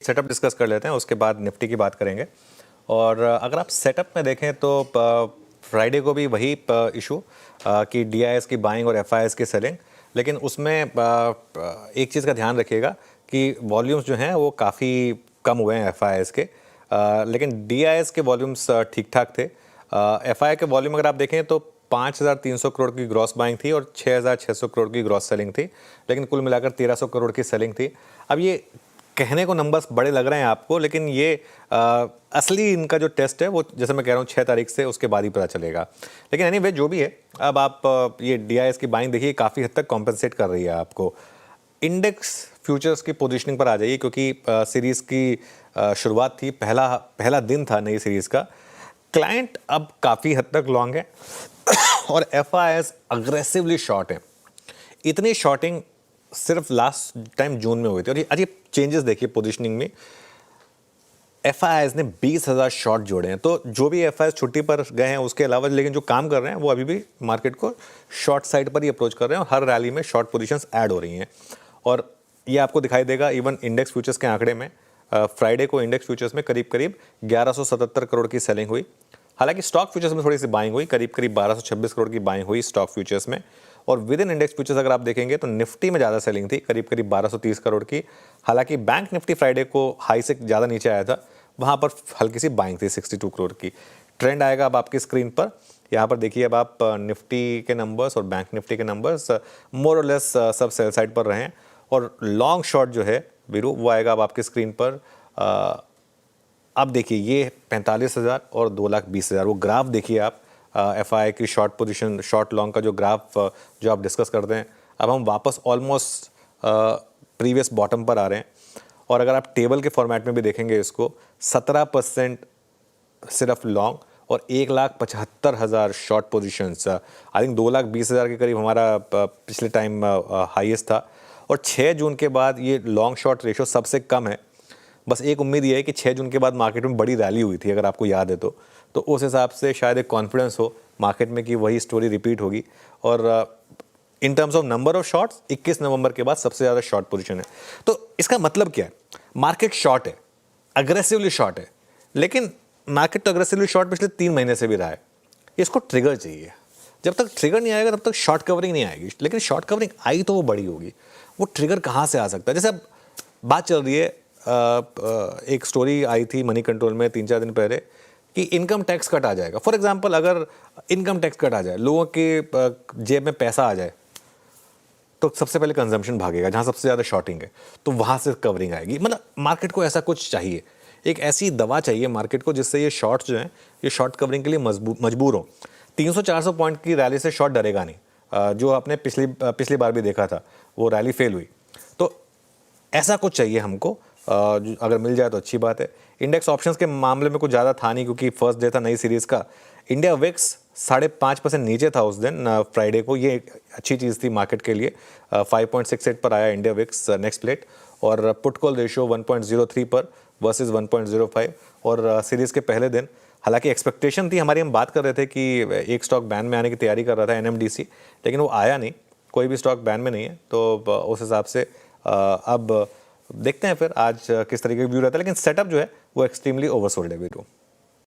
Setup discuss कर लेते हैं, उसके बाद निफ्टी की बात करेंगे। और अगर आप सेटअप में देखें तो फ्राइडे को भी वही इशू कि डीआईएस की बाइंग और एफआईएस की सेलिंग, लेकिन उसमें एक चीज़ का ध्यान रखिएगा कि वॉल्यूम्स जो हैं वो काफ़ी कम हुए हैं एफआईएस के, लेकिन डीआईएस के वॉल्यूम्स ठीक ठाक थे। एफआई के वॉल्यूम अगर आप देखें तो 5,300 करोड़ की ग्रॉस बाइंग थी और 6,600 करोड़ की ग्रॉस सेलिंग थी, लेकिन कुल मिलाकर 1,300 करोड़ की सेलिंग थी। अब ये कहने को नंबर्स बड़े लग रहे हैं आपको, लेकिन ये असली इनका जो टेस्ट है वो जैसे मैं कह रहा हूँ 6 तारीख से उसके बाद ही पता चलेगा। लेकिन एनीवे जो भी है, अब आप ये डीआईएस की बाइंग देखिए काफ़ी हद तक कॉम्पेंसेट कर रही है आपको। इंडेक्स फ्यूचर्स की पोजीशनिंग पर आ जाइए, क्योंकि सीरीज़ की शुरुआत थी, पहला दिन था नई सीरीज़ का। क्लाइंट अब काफ़ी हद तक लॉन्ग है और एफआईएस अग्रेसिवली शॉर्ट है। इतनी शॉर्टिंग सिर्फ लास्ट टाइम जून में हुई थी। और ये अजीब चेंजेस देखिए पोजीशनिंग में, एफआईएस ने 20,000 शॉर्ट जोड़े हैं। तो जो भी एफआईएस छुट्टी पर गए हैं उसके अलावा, लेकिन जो काम कर रहे हैं वो अभी भी मार्केट को शॉर्ट साइड पर ही अप्रोच कर रहे हैं और हर रैली में शॉर्ट पोजीशंस ऐड हो रही हैं। और ये आपको दिखाई देगा इवन इंडेक्स फ्यूचर्स के आंकड़े में। फ्राइडे को इंडेक्स फ्यूचर्स में करीब करीब 1177 करोड़ की सेलिंग हुई। हालांकि स्टॉक फ्यूचर्स में थोड़ी सी बाइंग हुई, करीब करीब 1226 करोड़ की बाइंग हुई स्टॉक फ्यूचर्स में। और विद इन इंडेक्स फ्यूचर्स अगर आप देखेंगे तो निफ्टी में ज़्यादा सेलिंग थी, करीब करीब 1230 करोड़ की। हालांकि बैंक निफ्टी फ्राइडे को हाई से ज़्यादा नीचे आया था, वहाँ पर हल्की सी बाइंग थी 62 करोड़ की। ट्रेंड आएगा अब आपकी स्क्रीन पर, यहाँ पर देखिए। अब आप निफ्टी के नंबर्स और बैंक निफ्टी के नंबर्स मोर और लेस सब सेल साइड पर रहे हैं। और लॉन्ग शॉर्ट जो है वीरू, वो आएगा अब आपकी स्क्रीन पर। अब देखिए ये 45,000 और 2,20,000, वो ग्राफ देखिए आप। एफआई की शॉर्ट पोजीशन, शॉर्ट लॉन्ग का जो ग्राफ जो आप डिस्कस करते हैं, अब हम वापस ऑलमोस्ट प्रीवियस बॉटम पर आ रहे हैं। और अगर आप टेबल के फॉर्मेट में भी देखेंगे इसको, 17% सिर्फ लॉन्ग और 1,75,000 शॉर्ट पोजीशंस। आई थिंक 2,20,000 के करीब हमारा पिछले टाइम हाईएस्ट था। और 6 जून के बाद ये लॉन्ग शॉर्ट रेशो सबसे कम है। बस एक उम्मीद ये है कि 6 जून के बाद मार्केट में बड़ी रैली हुई थी, अगर आपको याद है तो उस हिसाब से शायद एक कॉन्फिडेंस हो मार्केट में कि वही स्टोरी रिपीट होगी। और in terms of number of shorts 21 नवंबर के बाद सबसे ज़्यादा शॉर्ट पोजीशन है। तो इसका मतलब क्या है? मार्केट शॉर्ट है, अग्रेसिवली शॉर्ट है, लेकिन मार्केट तो अग्रेसिवली शॉर्ट पिछले 3 महीने से भी रहा है। इसको ट्रिगर चाहिए। जब तक ट्रिगर नहीं आएगा तब तक शॉर्ट कवरिंग नहीं आएगी, लेकिन शॉर्ट कवरिंग आई तो वो बड़ी होगी। वो ट्रिगर कहाँ से आ सकता है? जैसे अब बात चल रही है, एक स्टोरी आई थी मनी कंट्रोल में 3-4 दिन पहले कि इनकम टैक्स कट आ जाएगा। फॉर एग्जांपल, अगर इनकम टैक्स कट आ जाए, लोगों के जेब में पैसा आ जाए, तो सबसे पहले कंजम्पशन भागेगा, जहां सबसे ज़्यादा शॉर्टिंग है, तो वहां से कवरिंग आएगी। मतलब मार्केट को ऐसा कुछ चाहिए, एक ऐसी दवा चाहिए मार्केट को जिससे ये शॉर्ट्स जो हैं ये शॉर्ट कवरिंग के लिए मजबूर हो। 300-400 पॉइंट की रैली से शॉर्ट डरेगा नहीं, जो आपने पिछली बार भी देखा था, वो रैली फेल हुई। तो ऐसा कुछ चाहिए हमको, अगर मिल जाए तो अच्छी बात है। इंडेक्स ऑप्शंस के मामले में कुछ ज़्यादा था नहीं, क्योंकि फर्स्ट डे था नई सीरीज़ का। इंडिया विक्स 5.5% नीचे था उस दिन फ्राइडे को, ये एक अच्छी चीज़ थी मार्केट के लिए। 5.68 पर आया इंडिया विक्स नेक्स्ट प्लेट, और पुट कॉल रेशियो 1.03 पर वर्सेस 1.05। और सीरीज़ के पहले दिन हालांकि एक्सपेक्टेशन थी हमारी, हम बात कर रहे थे कि एक स्टॉक बैन में आने की तैयारी कर रहा था एनएमडीसी, लेकिन वो आया नहीं, कोई भी स्टॉक बैन में नहीं है। तो उस हिसाब से अब देखते हैं फिर आज किस तरीके का व्यू रहता है, लेकिन सेटअप जो है वो एक्सट्रीमली ओवरसोल्ड है वीरू।